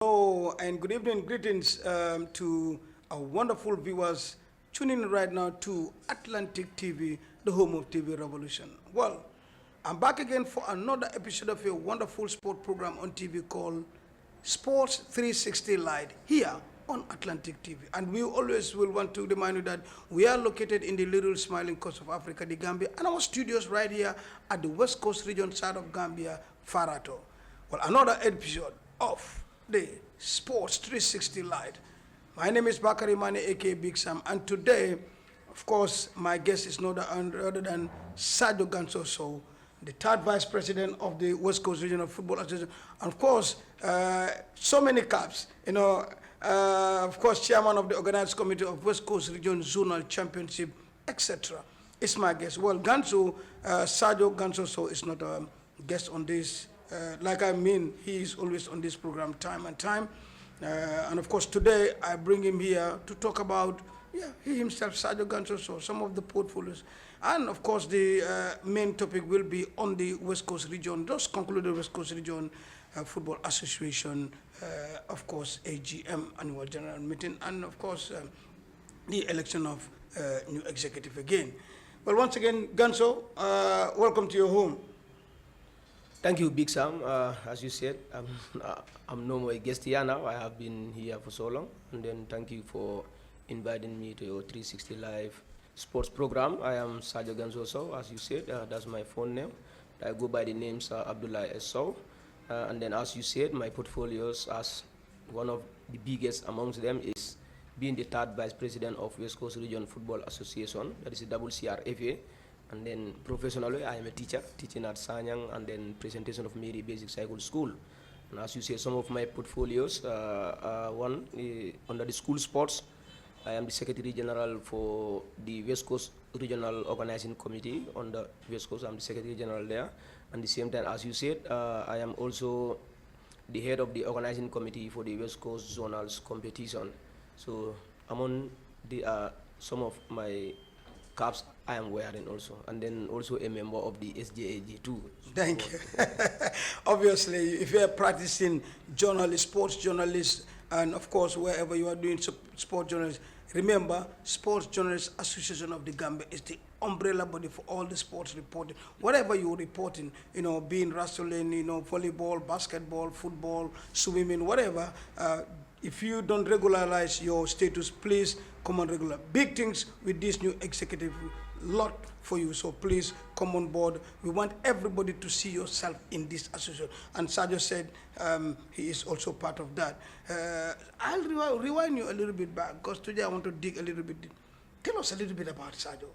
Hello and good evening, greetings to our wonderful viewers tuning in right now to Atlantic TV, the home of TV Revolution. Well, I'm back again for another episode of a wonderful sport program on TV called Sports 360 Light here on Atlantic TV. And we always will want to remind you that we are located in the little smiling coast of Africa, the Gambia, and our studios right here at the West Coast region side of Gambia, Farato. Well, another episode of the Sports 360 Light. My name is Bakary Manneh, aka Big Sam, and today, of course, my guest is no other than Sarjo Ganso Sowe, the third vice president of the West Coast Regional Football Association, and of course, so many caps, of course, chairman of the organized committee of West Coast Region Zonal Championship, etc. It's my guest. Well, Sarjo Ganso Sowe is not a guest on this. He is always on this program time and time. And of course, today I bring him here to talk about, he himself, Sarjo Ganso Sowe, some of the portfolios. And of course, the main topic will be on the West Coast region, just concluded West Coast Region Football Association, of course, AGM, Annual General Meeting, and of course, the election of new executive again. Well, once again, Ganso, welcome to your home. Thank you, Big Sam. As you said, I'm no more a guest here now. I have been here for so long. And then thank you for inviting me to your 360 Live sports program. I am Sarjo Ganso Sowe, as you said. That's my phone name. I go by the names Abdullah S. Sowe. And then, as you said, my portfolios as one of the biggest amongst them is being the third vice president of West Coast Region Football Association, that is the WCRFA. And then professionally, I am a teacher, teaching at Sanyang, and then presentation of Mary Basic Cycle School. And as you say, some of my portfolios, one under the school sports, I am the Secretary General for the West Coast Regional Organizing Committee on the West Coast. I'm the Secretary General there. And at the same time, as you said, I am also the head of the organizing committee for the West Coast Zonals competition. So among the some of my caps I am wearing also, and then also a member of the SJAG too. Thank you. Obviously, if you are practicing journalist, sports journalist, and of course wherever you are doing sports journalism, remember, Sports Journalists Association of the Gambia is the umbrella body for all the sports reporting. Whatever you're reporting, being wrestling, volleyball, basketball, football, swimming, whatever. If you don't regularize your status, please come on regular. Big things with this new executive, lot for you. So please come on board. We want everybody to see yourself in this association. And Sarjo said he is also part of that. I'll rewind you a little bit back, because today I want to dig a little bit. Tell us a little bit about Sarjo.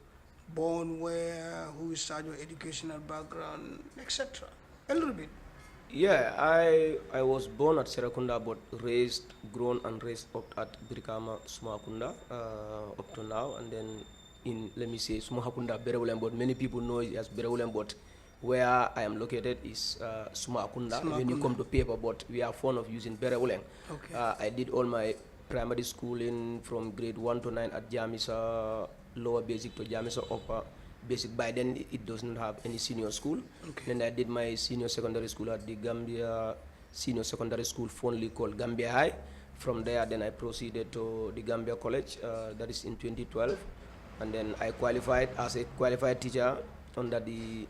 Born where, who is Sarjo, educational background, etc. A little bit. Yeah, I was born at Serakunda, but grown and raised up at Brikama, Sumakunda, up to now. And then in, let me say, Sumakunda, Berewulem, but many people know it as Berewulem, but where I am located is Sumakunda. When you come to paper, but we are fond of using Berewulem. Okay. I did all my primary schooling from grade 1 to 9 at Jamisa, lower basic to Jamisa upper basic. By then it does not have any senior school. Okay. Then I did my senior secondary school at the Gambia Senior Secondary School, fondly called Gambia High. From there, then I proceeded to the Gambia College, that is in 2012. And then I qualified as a qualified teacher under the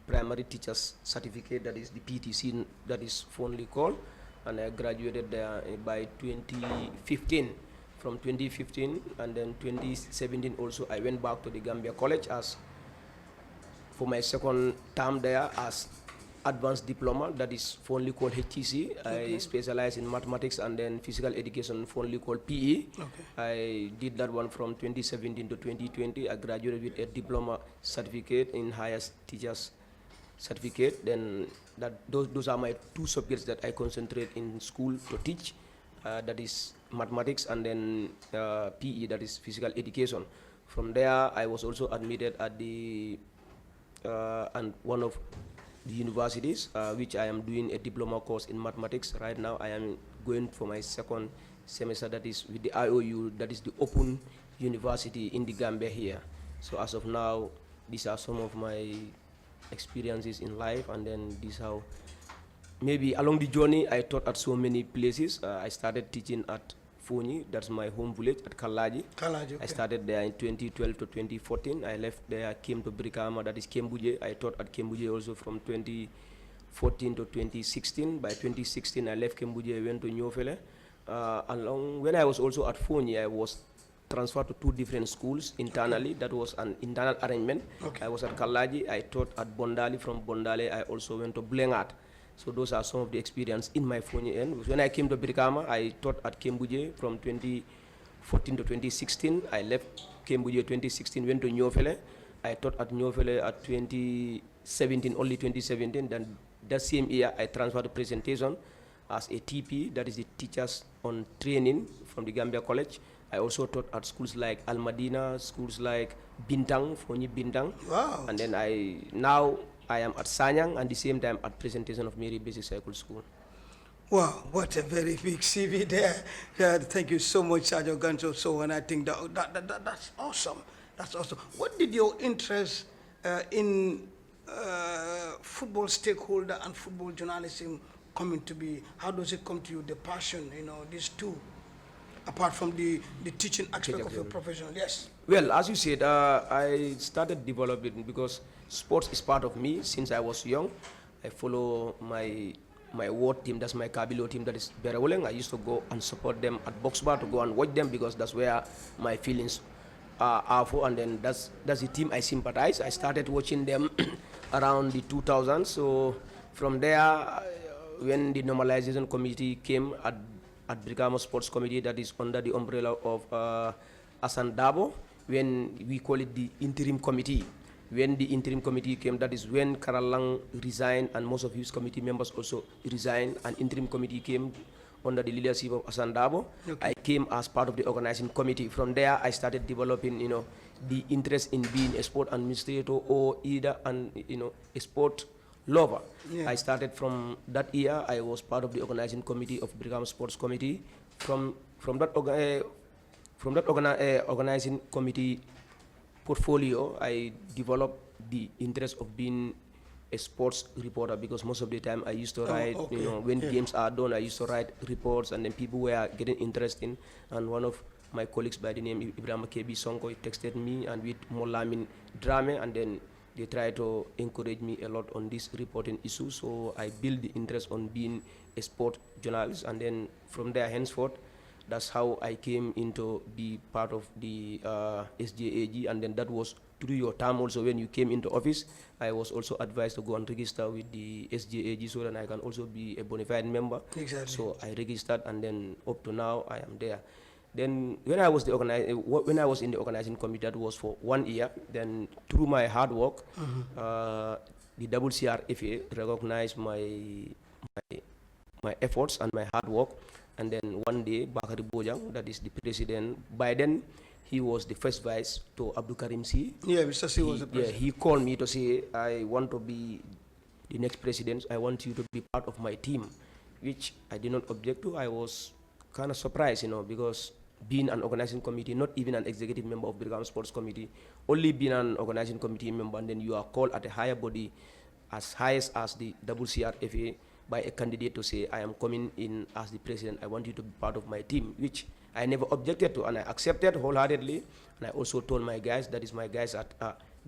primary teacher's certificate, that is the PTC, that is fondly called. And I graduated there by 2015. From 2015 and then 2017 also, I went back to the Gambia College as for my second term there as advanced diploma, that is fondly called HTC. Okay. I specialize in mathematics and then physical education, fondly called PE. Okay. I did that one from 2017 to 2020. I graduated with a diploma certificate in highest teachers certificate. Then those are my two subjects that I concentrate in school to teach. That is mathematics, and then PE, that is physical education. From there, I was also admitted at the and one of the universities, which I am doing a diploma course in mathematics. Right now, I am going for my second semester, that is with the IOU, that is the Open University in the Gambia here. So as of now, these are some of my experiences in life, and then this is how maybe along the journey, I taught at so many places. I started teaching at Fonyi, that's my home village, at Kalaji. Kalaji, okay. I started there in 2012 to 2014. I left there, came to Brikama, that is Kembuje. I taught at Kembuje also from 2014 to 2016. By 2016, I left Kembuje, I went to Nyofele. When I was also at Fonyi, I was transferred to 2 different schools internally. Okay. That was an internal arrangement. Okay. I was at Kalaji, I taught at Bondali. From Bondali, I also went to Blengat. So those are some of the experience in my Fonyi end. When I came to Brikama, I taught at Kembuje from 2014 to 2016. I left Kembuje 2016, went to Nyofele. I taught at Nyofele at 2017, only 2017. Then that same year, I transferred to presentation as a TP, that is the Teachers on Training from the Gambia College. I also taught at schools like Al Madina, schools like Bintang, Fonyi Bintang. Wow. And then now I am at Sanyang, and the same time at presentation of Mary Basic Cycle School. Wow, what a very big CV there. Thank you so much, Sarjo Ganso Sowe, and I think that's awesome. That's awesome. What did your interest in football stakeholder and football journalism come into be? How does it come to you, the passion, these two, apart from the teaching aspect of your profession? Yes. Well, as you said, I started developing because sports is part of me since I was young. I follow my ward team, that's my Kabilo team, that is Berawoleng. I used to go and support them at Boxbar to go and watch them because that's where my feelings are for, and then that's the team I sympathize. I started watching them around the 2000s. So from there, when the normalization committee came at Brikama Sports Committee, that is under the umbrella of Asan Dabo, when we call it the interim committee. When the interim committee came, that is when Karalang resigned and most of his committee members also resigned, and interim committee came under the leadership of Asan Dabo. Okay. I came as part of the organizing committee. From there, I started developing, the interest in being a sport administrator or either a sport lover. Yeah. I started from that year. I was part of the organizing committee of Brikama Sports Committee. From that organizing committee portfolio, I developed the interest of being a sports reporter because most of the time I used to write, when games are done, I used to write reports, and then people were getting interested. And one of my colleagues by the name Ibrahim KB Sonko texted me and with Molamin Drame, and then they try to encourage me a lot on this reporting issue. So I built the interest on being a sport journalist, and then from there henceforth, that's how I came into be part of the SJAG, and then that was through your term also. When you came into office, I was also advised to go and register with the SJAG so that I can also be a bona fide member. Exactly. So I registered, and then up to now I am there. Then when I was in the organizing committee, that was for 1 year. Then through my hard work, the WCRFA recognized my efforts and my hard work. And then one day, Bakary Bojang, that is the president, by then he was the first vice to Abdul Karim C. Yeah, Mr. C was the president. Yeah, he called me to say, I want to be the next president. I want you to be part of my team, which I did not object to. I was kind of surprised, because being an organizing committee, not even an executive member of Brikama Sports Committee, only being an organizing committee member, and then you are called at a higher body, as highest as the WCRFA, by a candidate to say, I am coming in as the president, I want you to be part of my team, which I never objected to, and I accepted wholeheartedly. And I also told my guys, that is my guys at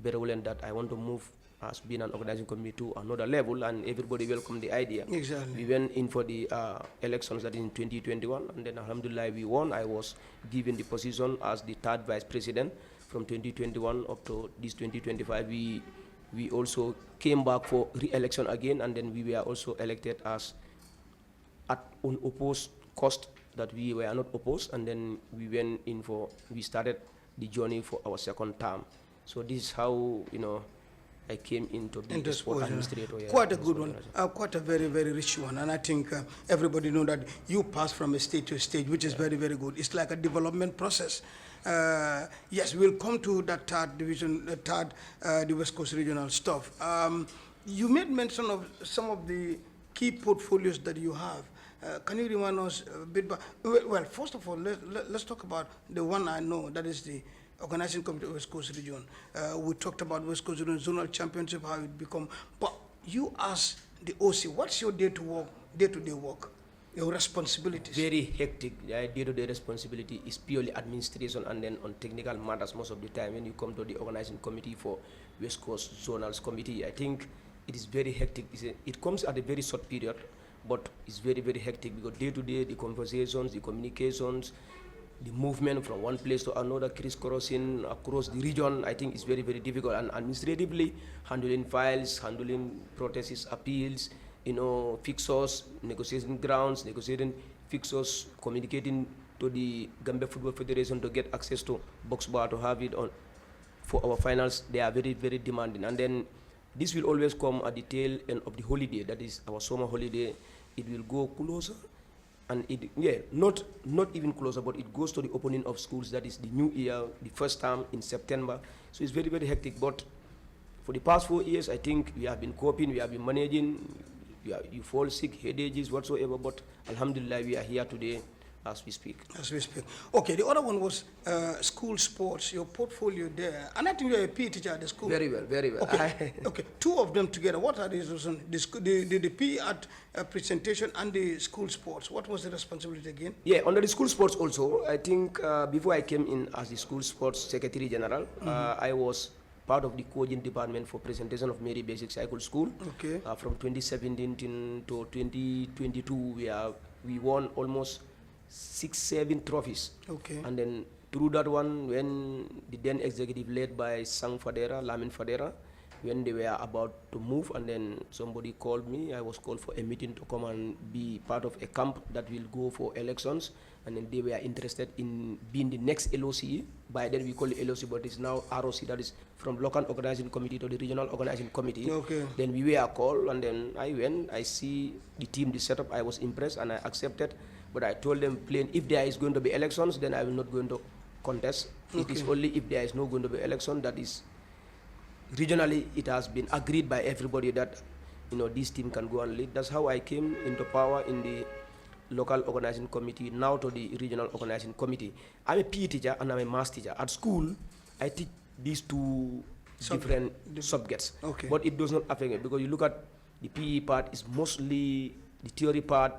Berawoleng, that I want to move as being an organizing committee to another level, and everybody welcomed the idea. Exactly. We went in for the elections that in 2021, and then alhamdulillah we won. I was given the position as the 3rd vice president from 2021 up to this 2025. We also came back for re-election again, and then we were also elected as at unopposed cost, that we were not opposed, and then we started the journey for our 2nd term. So this is how, I came into being a sport administrator. Yeah, quite a good one, quite a very, very rich one. And I think everybody know that you pass from a stage to a stage, which is very, very good. It's like a development process. Yes, we'll come to that 3rd division, the West Coast regional stuff. You made mention of some of the key portfolios that you have. Can you remind us a bit? Well, first of all, let's talk about the one I know, that is the Organizing Committee of West Coast Region. We talked about West Coast Region Zonal Championship, how it become. But you as the OC, what's your day-to-day work, your responsibilities? Very hectic. Day-to-day responsibility is purely administration and then on technical matters most of the time. When you come to the organizing committee for West Coast Zonals Committee, I think it is very hectic. It comes at a very short period, but it's very, very hectic because day-to-day, the conversations, the communications, the movement from one place to another, crisscrossing across the region, I think is very, very difficult. And administratively, handling files, handling protests, appeals, fixtures, negotiating grounds, negotiating fixtures, communicating to the Gambia Football Federation to get access to box bar to have it on for our finals. They are very, very demanding. And then this will always come at the tail end of the holiday, that is our summer holiday. It will go closer, and not even closer, but it goes to the opening of schools, that is the new year, the first term in September. So it's very, very hectic. But for the past 4 years, I think we have been coping, we have been managing. You fall sick, headaches, whatsoever, but alhamdulillah, we are here today as we speak. As we speak. Okay, the other one was school sports, your portfolio there. And I think you're a PE teacher at the school. Very well, very well. Okay, okay. Two of them together. What are these? The PE at presentation and the school sports. What was the responsibility again? Yeah, under the school sports also, I think before I came in as the school sports secretary general, I was part of the coaching department for presentation of Mary Basic Cycle School. Okay. From 2017 to 2022, we won almost 6-7 trophies. Okay. And then through that one, when the then executive led by Lamin Fadera, when they were about to move, and then somebody called me, I was called for a meeting to come and be part of a camp that will go for elections. And then they were interested in being the next LOC. By then we call it LOC, but it's now ROC, that is from local organizing committee to the regional organizing committee. Okay. Then we were called, and then I went, I see the team, the setup, I was impressed and I accepted. But I told them plain, if there is going to be elections, then I will not going to contest. Okay. It is only if there is not going to be election, that is regionally it has been agreed by everybody that this team can go and lead. That's how I came into power in the local organizing committee, now to the regional organizing committee. I'm a PE teacher and I'm a maths teacher. At school, I teach these two different subjects. Okay. But it does not affect it, because you look at the PE part is mostly, the theory part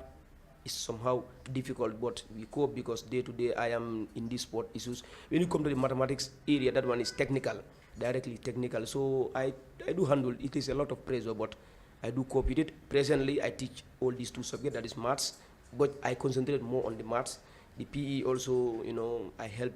is somehow difficult, but we cope because day to day I am in these sport issues. When you come to the mathematics area, that one is technical, directly technical. So I do handle, it is a lot of pressure, but I do cope with it. Presently, I teach all these two subjects, that is maths, but I concentrate more on the maths. The PE also, I help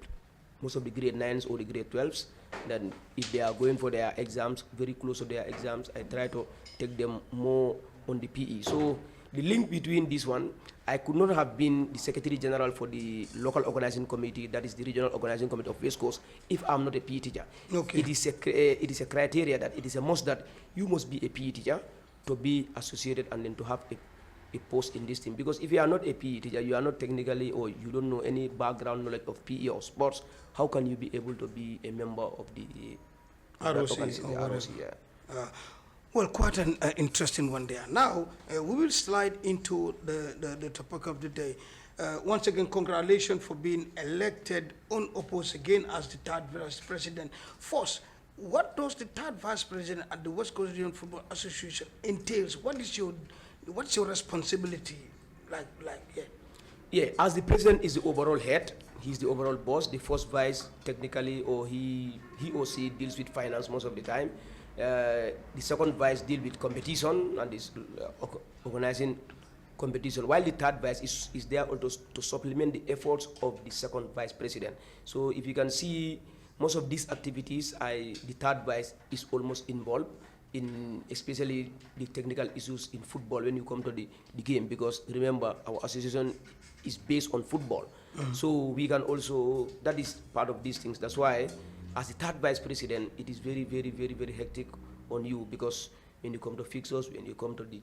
most of the grade 9s or the grade 12s. Then if they are going for their exams, very close to their exams, I try to take them more on the PE. So the link between this one, I could not have been the Secretary General for the local organizing committee, that is the regional organizing committee of West Coast, if I'm not a PE teacher. Okay. It is a criteria that it is a must that you must be a PE teacher to be associated and then to have a post in this team. Because if you are not a PE teacher, you are not technically, or you don't know any background knowledge of PE or sports, how can you be able to be a member of the ROC? Yeah. Well, quite an interesting one there. Now, we will slide into the topic of the day. Once again, congratulations for being elected unopposed again as the third vice president. First, what does the third vice president at the West Coast Regional Football Association entails? What's your responsibility? Yeah, as the president is the overall head, he's the overall boss. The first vice, technically, or he or she deals with finance most of the time. The second vice deals with competition and is organizing competition, while the third vice is there also to supplement the efforts of the second vice president. So if you can see, most of these activities, the third vice is almost involved in, especially the technical issues in football when you come to the game, because remember, our association is based on football. So we can also, that is part of these things. That's why as the third vice president, it is very, very, very, very hectic on you, because when you come to fixtures, when you come to the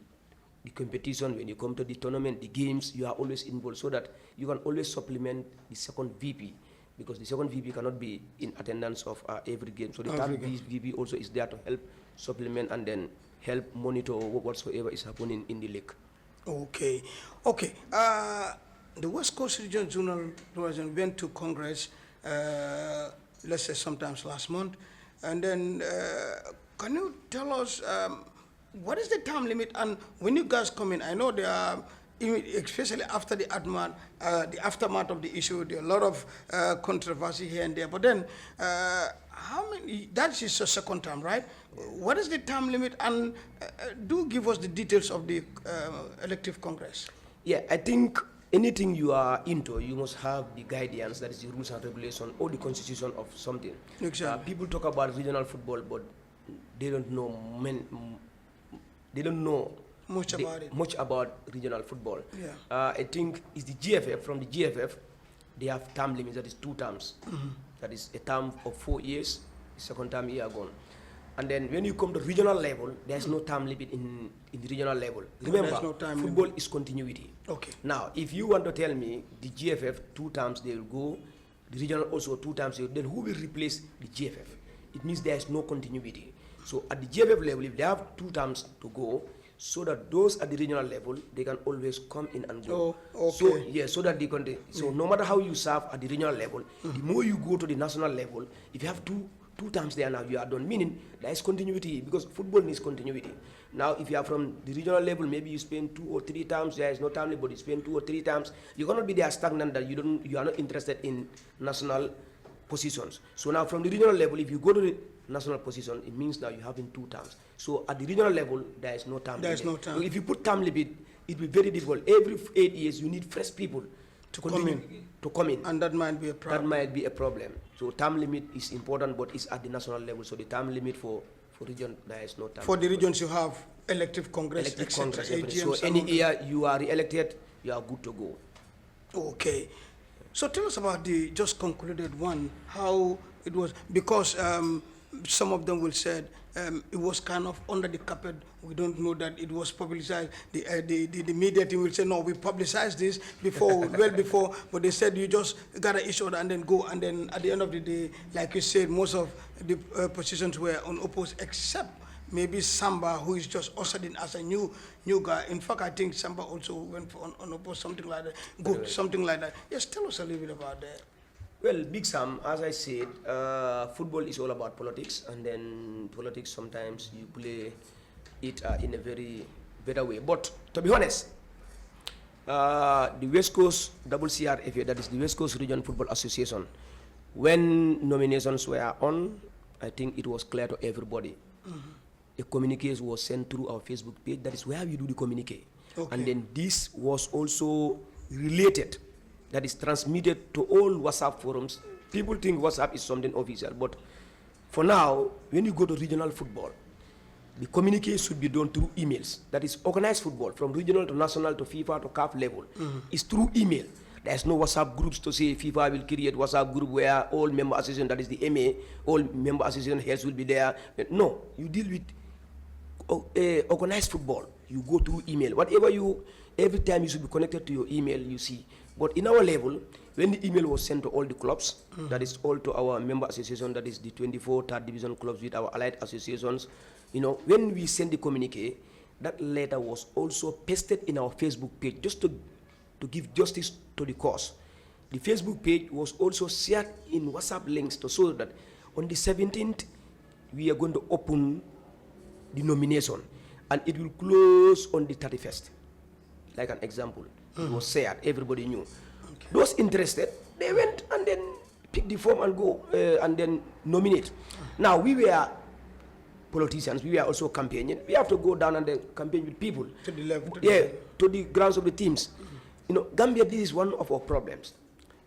competition, when you come to the tournament, the games, you are always involved, so that you can always supplement the second VP, because the second VP cannot be in attendance of every game. So the third VP also is there to help supplement and then help monitor whatsoever is happening in the league. Okay. The West Coast Regional Journal went to Congress, let's say sometimes last month, and then can you tell us what is the time limit? And when you guys come in, I know there are, especially after the aftermath of the issue, there are a lot of controversy here and there. But then, how many? That is the second time, right? What is the time limit? And do give us the details of the elective Congress. Yeah, I think anything you are into, you must have the guidance, that is the rules and regulation or the constitution of something. Exactly. People talk about regional football, but they don't know much about regional football. Yeah. I think it's the GFF. From the GFF, they have term limits. That is 2 terms. That is a term of 4 years. The second term year gone. And then when you come to regional level, there's no time limit in the regional level. Remember, no football is continuity. Okay. Now, if you want to tell me the GFF 2 times they will go, the regional also 2 times, then who will replace the GFF? It means there is no continuity. So at the GFF level, if they have 2 terms to go, so that those at the regional level, they can always come in and go. Oh, okay. So, yeah, so that they can, so no matter how you serve at the regional level, the more you go to the national level, if you have two terms there now, you are done. Meaning, there is continuity, because football needs continuity. Now, if you are from the regional level, maybe you spend 2 or 3 times, there is no time limit, but you spend 2 or 3 times, you're going to be there stagnant that you are not interested in national positions. So now from the regional level, if you go to the national position, it means now you have in 2 terms. So at the regional level, there is no time limit. There is no time. So if you put time limit, it will be very difficult. Every 8 years, you need fresh people to come in. And that might be a problem. That might be a problem. So time limit is important, but it's at the national level. So the time limit for region, there is no time. For the regions, you have elective Congress, elective Congress. AGMs, So any year you are re-elected, you are good to go. Okay. So tell us about the just concluded one, how it was, because some of them will say it was kind of under the carpet. We don't know that it was publicized. The media team will say, no, we publicized this before, well before, but they said you just got to issue and then go. And then at the end of the day, like you said, most of the positions were unopposed, except maybe Samba, who is just ushered in as a new guy. In fact, I think Samba also went for unopposed, something like that. Good, something like that. Yes, tell us a little bit about that. Well, Big Sam, as I said, football is all about politics, and then politics sometimes you play it in a very better way. But to be honest, the West Coast WCRFA, that is the West Coast Region Football Association, when nominations were on, I think it was clear to everybody. A communique was sent through our Facebook page. That is where we do the communique. Okay. And then this was also related, that is transmitted to all WhatsApp forums. People think WhatsApp is something official, but for now, when you go to regional football, the communique should be done through emails. That is organized football, from regional to national to FIFA to CAF level. It's through email. There's no WhatsApp groups to say FIFA will create WhatsApp group where all member association, that is the MA, all member association heads will be there. No, you deal with organized football. You go through email. Whatever every time you should be connected to your email, you see. But in our level, when the email was sent to all the clubs, that is all to our member association, that is the 24 third division clubs with our allied associations, when we send the communique, that letter was also pasted in our Facebook page just to give justice to the cause. The Facebook page was also shared in WhatsApp links to show that on the 17th, we are going to open the nomination, and it will close on the 31st. Like an example, it was shared, everybody knew. Okay. Those interested, they went and then pick the form and go and then nominate. Now, we were politicians, we were also campaigning. We have to go down and then campaign with people. To the level. To the grounds of the teams. Gambia, this is one of our problems.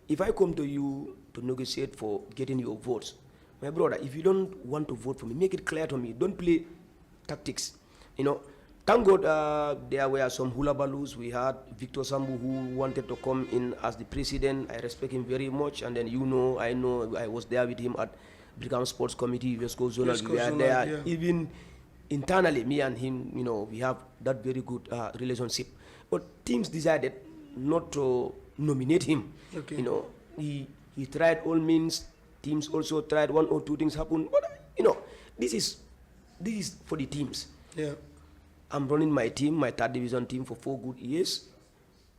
If I come to you to negotiate for getting your votes, my brother, if you don't want to vote for me, make it clear to me. Don't play tactics. Thank God there were some hula balloos. We had Victor Sambu who wanted to come in as the president. I respect him very much. And then I know I was there with him at Brigham Sports Committee, West Coast Zonal. We were there. Yeah. Even internally, me and him, we have that very good relationship. But teams decided not to nominate him. Okay. He tried all means. Teams also tried 1 or 2 things happen. But this is for the teams. Yeah. I'm running my team, my third division team, for 4 good years.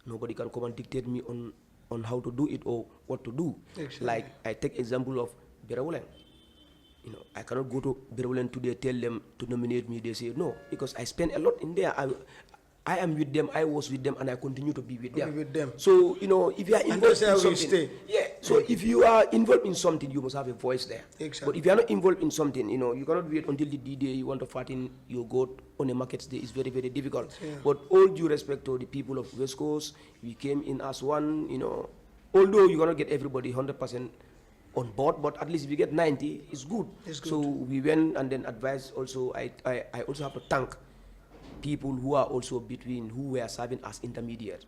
Nobody can come and dictate me on how to do it or what to do. Exactly. Like I take example of Berawuleng. I cannot go to Benevolent today, tell them to nominate me. They say no, because I spend a lot in there. I am with them, I was with them, and I continue to be with them. So, if you are involved in something, so if you are involved in something, you must have a voice there. Exactly. But if you are not involved in something, you cannot wait until the D-Day you want to fatten your goat on a market day. It's very, very difficult. Yeah. But all due respect to the people of West Coast, we came in as one, although you cannot get everybody 100% on board, but at least if you get 90, it's good. So we went and then advised also, I also have to thank people who are also who were serving as intermediate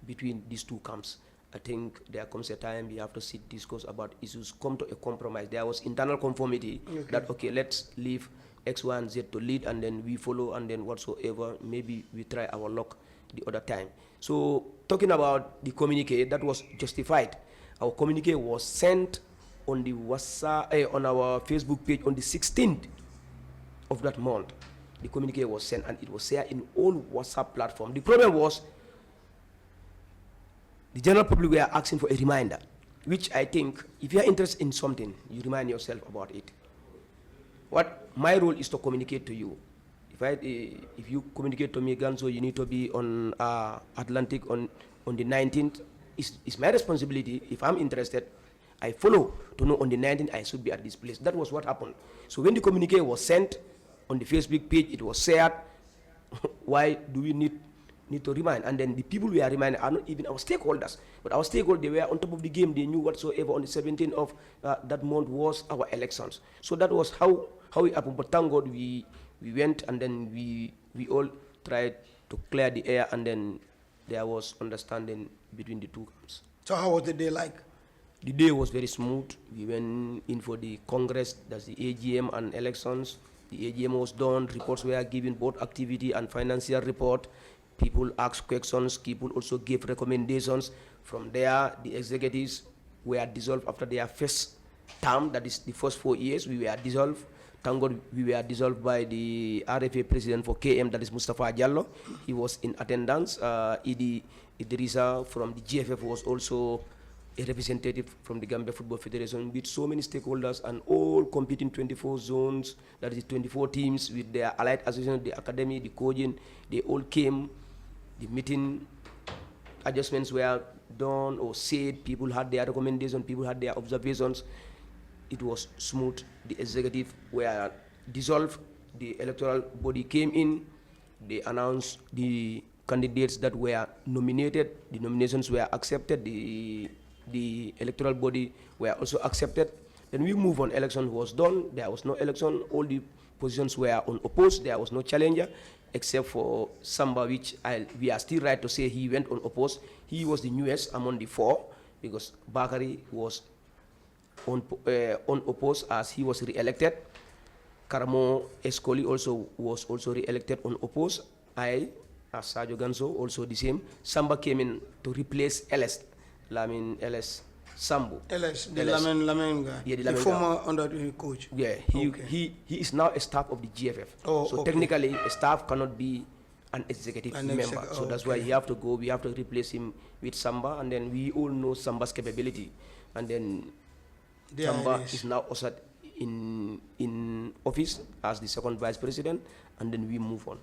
between these two camps. I think there comes a time we have to sit, discuss about issues, come to a compromise. There was internal conformity that, okay, let's leave X, Y, and Z to lead, and then we follow, and then whatsoever, maybe we try our luck the other time. So talking about the communique, that was justified. Our communique was sent on the WhatsApp, on our Facebook page on the 16th of that month. The communique was sent, and it was shared in all WhatsApp platforms. The problem was the general public were asking for a reminder, which I think if you are interested in something, you remind yourself about it. What my role is to communicate to you. If you communicate to me, Ganso, you need to be on Atlantic on the 19th. It's my responsibility. If I'm interested, I follow to know on the 19th I should be at this place. That was what happened. So when the communique was sent on the Facebook page, it was shared. Why do we need to remind? And then the people we are reminding are not even our stakeholders, but our stakeholders, they were on top of the game. They knew whatsoever on the 17th of that month was our elections. So that was how it happened. But thank God we went, and then we all tried to clear the air, and then there was understanding between the two camps. So how was the day like? The day was very smooth. We went in for the Congress, that's the AGM and elections. The AGM was done, reports were given, both activity and financial report. People asked questions, people also gave recommendations. From there, the executives were dissolved after their first term, that is the first 4 years, we were dissolved. Thank God we were dissolved by the RFA president for KM, that is Mustafa Jallo. He was in attendance. Idi Idrissa from the GFF was also a representative from the Gambia Football Federation, with so many stakeholders and all competing 24 zones, that is 24 teams with their allied association, the academy, the coaching. They all came. The meeting adjustments were done or said. People had their recommendations, people had their observations. It was smooth. The executive were dissolved. The electoral body came in. They announced the candidates that were nominated. The nominations were accepted. The electoral body were also accepted. Then we move on. Election was done. There was no election. All the positions were unopposed. There was no challenger, except for Samba, which we are still right to say he went unopposed. He was the newest among the four, because Bakary was unopposed as he was re-elected. Karamo Escoli also was re-elected unopposed. I, as Sarjo Ganso, also the same. Samba came in to replace LS Sambu. The Lamin guy. Yeah, the former under coach. Yeah, he is now a staff of the GFF. So technically, a staff cannot be an executive member. So that's why he have to go. We have to replace him with Samba, and then we all know Samba's capability. And then Samba is now also in office as the second vice president, and then we move on.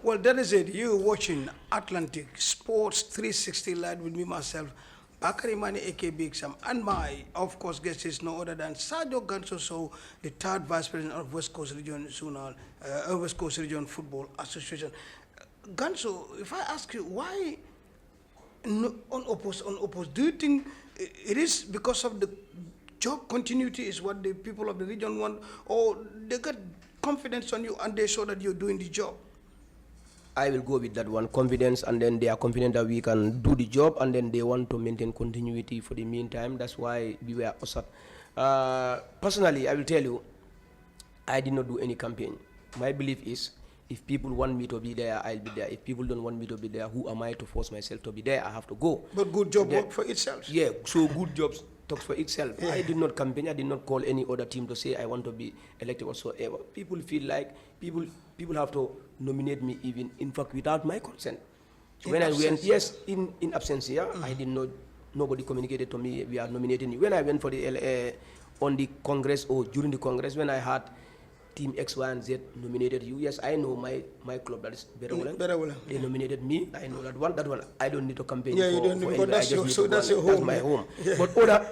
Well, that is it. You're watching Atlantic Sports 360 Live with me, myself, Bakary Manneh, aka Big Sam, and my, of course, guest is no other than Sarjo Ganso Sowe, the third vice president of West Coast Region West Coast Region Football Association. Ganso, if I ask you why unopposed, do you think it is because of the job continuity is what the people of the region want, or they got confidence on you and they show that you're doing the job? I will go with that one, confidence, and then they are confident that we can do the job, and then they want to maintain continuity for the meantime. That's why we were also. Personally, I will tell you, I did not do any campaign. My belief is, if people want me to be there, I'll be there. If people don't want me to be there, who am I to force myself to be there? I have to go. But good job work for itself. Yeah, so good jobs talks for itself. Yeah. I did not campaign. I did not call any other team to say I want to be elected whatsoever. People feel like people have to nominate me, even in fact without my consent. So when I went, yes, in absentia, I did not nobody communicated to me, we are nominating you. When I went for the on the Congress or during the Congress, when I had Team X, Y, and Z nominated you, yes, I know my club, that is Berawala. They nominated me. I know that one. That one, I don't need to campaign for. You don't, because that's your home. That's my home. Yeah. But other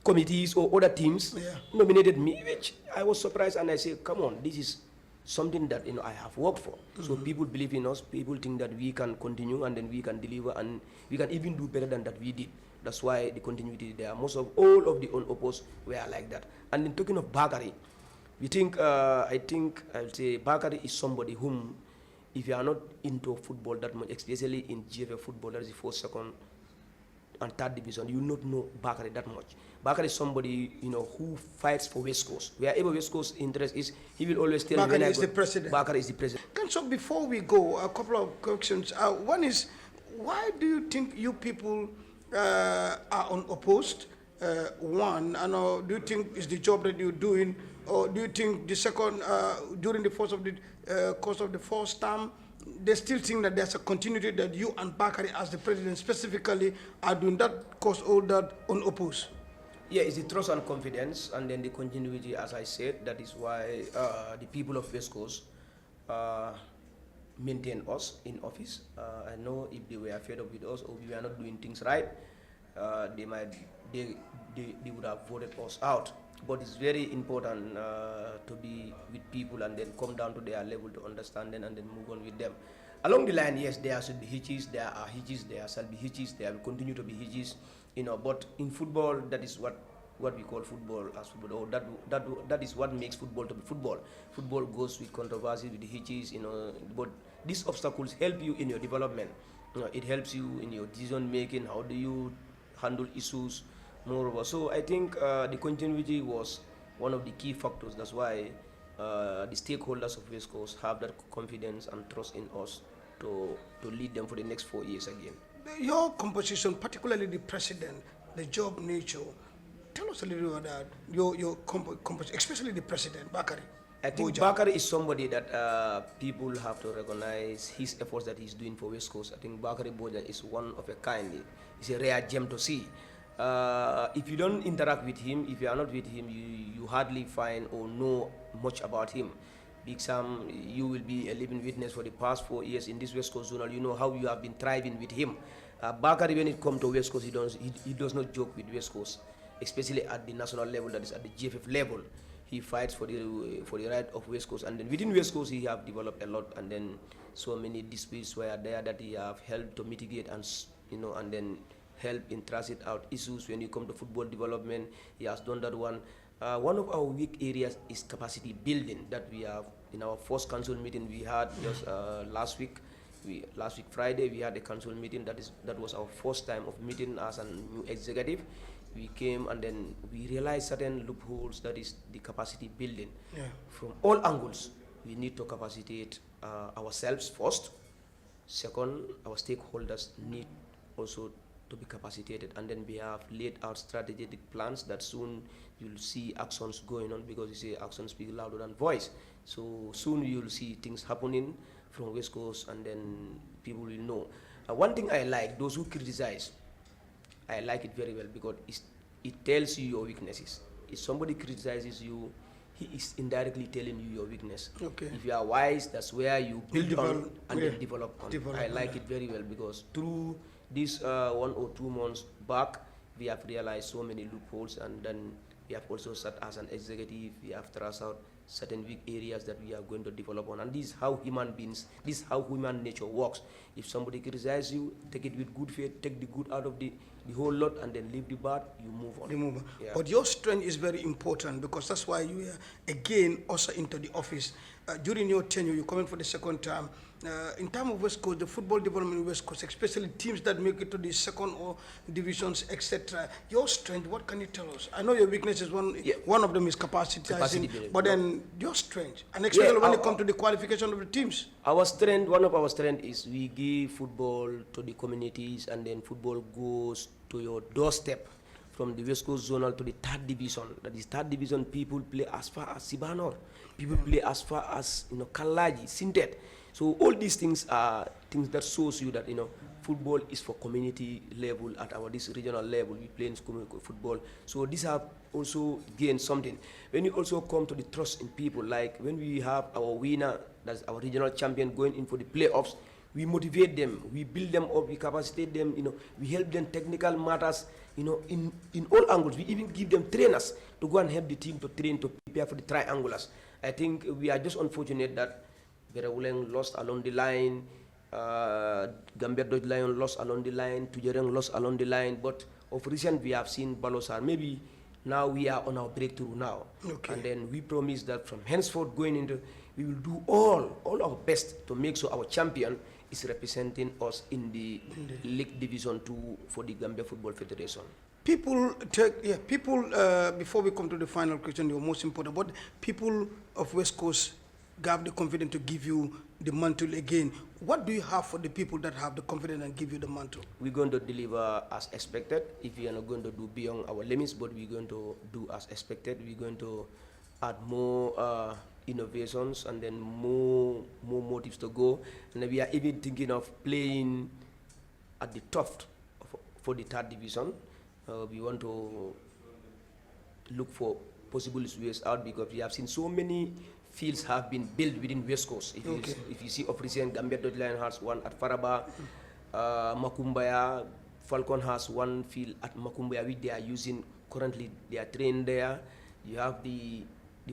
committees or other teams nominated me, which I was surprised, and I say, come on, this is something that I have worked for. So people believe in us. People think that we can continue, and then we can deliver, and we can even do better than that we did. That's why the continuity there. Most of all of the unopposed were like that. And then talking of Bakary, I think I'll say Bakary is somebody whom, if you are not into football that much, especially in GFA football, that is the first, second, and third division, you will not know Bakary that much. Bakary is somebody who fights for West Coast. Wherever West Coast interest is, he will always tell me. Bakary is the president. Bakary is the president. So before we go, a couple of questions. One is, why do you think you people are unopposed? One, and do you think it's the job that you're doing, or do you think the second, during the course of the first term, they still think that there's a continuity that you and Bakary as the president specifically are doing that cause all that unopposed? Yeah, it's the trust and confidence, and then the continuity, as I said. That is why the people of West Coast maintain us in office. I know if they were fed up with us or we were not doing things right, they would have voted us out. But it's very important to be with people and then come down to their level to understand them and then move on with them. Along the line, yes, there should be hitches, there are hitches, there shall be hitches, there will continue to be hitches, but in football, that is what we call football as football, or that is what makes football to be football. Football goes with controversies, with the hitches, but these obstacles help you in your development. It helps you in your decision making. How do you handle issues? Moreover, so I think the continuity was one of the key factors. That's why the stakeholders of West Coast have that confidence and trust in us to lead them for the next 4 years again. Your composition, particularly the president, the job nature, tell us a little about that. Your composition, especially the president, Bakary. I think Bakary is somebody that people have to recognize his efforts that he's doing for West Coast. I think Bakary Boja is one of a kind. He's a rare gem to see. If you don't interact with him, if you are not with him, you hardly find or know much about him. Big Sam, you will be a living witness for the past 4 years in this West Coast Zonal. You know how you have been thriving with him. Bakary, when it comes to West Coast, he does not joke with West Coast, especially at the national level, that is at the GFF level. He fights for the right of West Coast, and then within West Coast, he have developed a lot, and then so many disputes were there that he have helped to mitigate and and then help in transit out issues when you come to football development. He has done that one. One of our weak areas is capacity building that we have. In our first council meeting we had just last week Friday, we had a council meeting. That was our first time of meeting as a new executive. We came and then we realized certain loopholes, that is the capacity building. From all angles, we need to capacitate ourselves first. Second, our stakeholders need also to be capacitated, and then we have laid out strategic plans that soon you'll see actions going on, because you say actions speak louder than voice. So soon you'll see things happening from West Coast, and then people will know. One thing I like, those who criticize, I like it very well, because it tells you your weaknesses. If somebody criticizes you, he is indirectly telling you your weakness. Okay. If you are wise, that's where you build on and then develop on. I like it very well, because through this 1 or 2 months back, we have realized so many loopholes, and then we have also sat as an executive, we have traced out certain weak areas that we are going to develop on. And this is how human beings, this is how human nature works. If somebody criticizes you, take it with good faith, take the good out of the whole lot, and then leave the bad, you move on. You move on. Yeah. But your strength is very important, because that's why you are again also into the office. During your tenure, you're coming for the second term. In terms of West Coast, the football development in West Coast, especially teams that make it to the second or divisions, etc. Your strength, what can you tell us? I know your weakness is one of them is capacity but then your strength, and especially when it comes to the qualification of the teams. Our strength, one of our strengths is we give football to the communities, and then football goes to your doorstep. From the West Coast Zonal to the 3rd division. That is 3rd division, people play as far as Sibanor. People play as far as Kalaji, Sintet. So all these things are things that shows you that football is for community level. At our this regional level, we play in football. So these have also gained something. When you also come to the trust in people, like when we have our winner, that's our regional champion, going in for the playoffs, we motivate them, we build them up, we capacitate them, we help them technical matters, in all angles. We even give them trainers to go and help the team to train, to prepare for the triangulars. I think we are just unfortunate that Berawuleng lost along the line, Gambia Dodge Lion lost along the line, Tujereng lost along the line, but of recent we have seen Balosar. Maybe now we are on our breakthrough now. Okay. And then we promise that from henceforth going into, we will do all our best to make sure our champion is representing us in the League Division 2 for the Gambia Football Federation. People, before we come to the final question, the most important, but people of West Coast have the confidence to give you the mantle again. What do you have for the people that have the confidence and give you the mantle? We're going to deliver as expected. If we are not going to do beyond our limits, but we're going to do as expected. We're going to add more innovations and then more motives to go. And we are even thinking of playing at the top for the 3rd division. We want to look for possible ways out because we have seen so many fields have been built within West Coast. If you see of recent, Gambia Dodge Lion has one at Faraba, Makumbaya, Falcon has one field at Makumbaya which they are using currently. They are trained there. You have the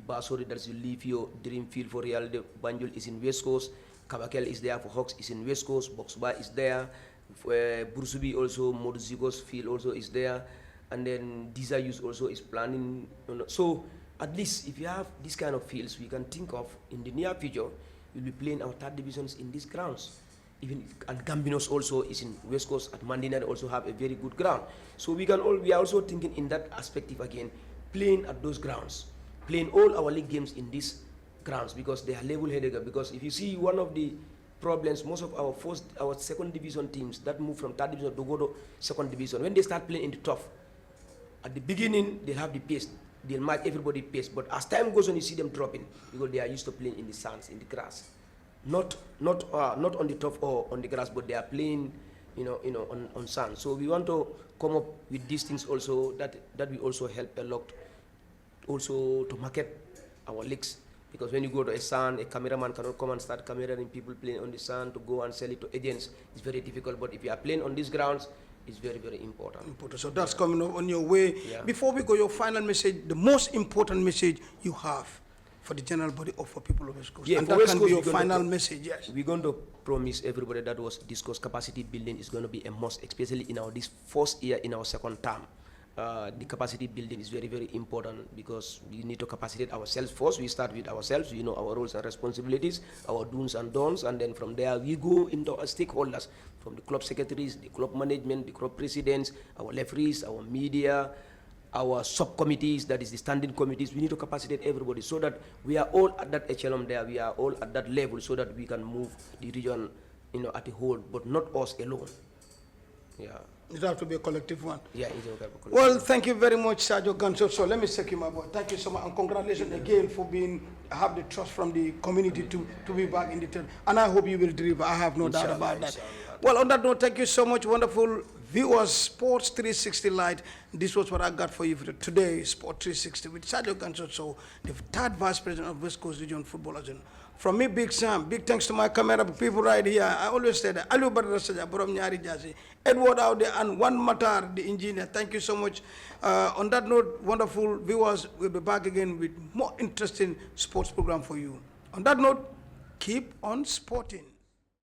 Basori, that's the Leave Your Dream Field for Real. The Banjul is in West Coast. Kabakel is there for Hawks, is in West Coast. Boxba is there. Bursubi also, Moduzigos field also is there. And then Diza Youth also is planning. So at least if you have this kind of fields, we can think of in the near future, we'll be playing our 3rd divisions in these grounds. And Gambinos also is in West Coast. At Mandina they also have a very good ground. So we are also thinking in that perspective again, playing at those grounds, playing all our league games in these grounds because they are level-headed. Because if you see one of the problems, most of our 2nd division teams that move from 3rd division to go to 2nd division, when they start playing in the top, at the beginning they have the pace, they'll match everybody pace, but as time goes on you see them dropping because they are used to playing in the sands, in the grass, not on the top or on the grass, but they are playing on sand. So we want to come up with these things also that will also help a lot also to market our leagues. Because when you go to a sand, a cameraman cannot come and start cameraing people playing on the sand to go and sell it to agents. It's very difficult. But if you are playing on these grounds, it's very, very important. So that's coming up on your way. Yeah. Before we go, your final message, the most important message you have for the general body or for people of West Coast. Yeah, and that can be your final message, yes. We're going to promise everybody that was discussed. Capacity building is going to be a must, especially in our this 1st year in our 2nd term. The capacity building is very, very important because we need to capacitate ourselves first. We start with ourselves, we know our roles and responsibilities, our do's and don'ts, and then from there we go into our stakeholders, from the club secretaries, the club management, the club presidents, our referees, our media, our subcommittees, that is the standing committees. We need to capacitate everybody so that we are all at that echelon there, we are all at that level so that we can move the region at a whole, but not us alone. Yeah. It has to be a collective one. Yeah, it's a collective. Well, thank you very much, Sarjo Ganso. So let me thank you, my boy. Thank you so much, and congratulations again for have the trust from the community to be back in the turn. And I hope you will deliver. I have no doubt about that. Well, on that note, thank you so much, wonderful viewers. Sports 360 Light. This was what I got for you for today. Sport 360 with Sarjo Ganso Sowe, the 3rd Vice President of West Coast Region Football Association. From me, Big Sam, big thanks to my camera people right here. I always say that. Alu Badara Saja, Borom Nyari Jasi, Edward out there, and One Matar, the engineer. Thank you so much. On that note, wonderful viewers, we'll be back again with more interesting sports program for you. On that note, keep on sporting.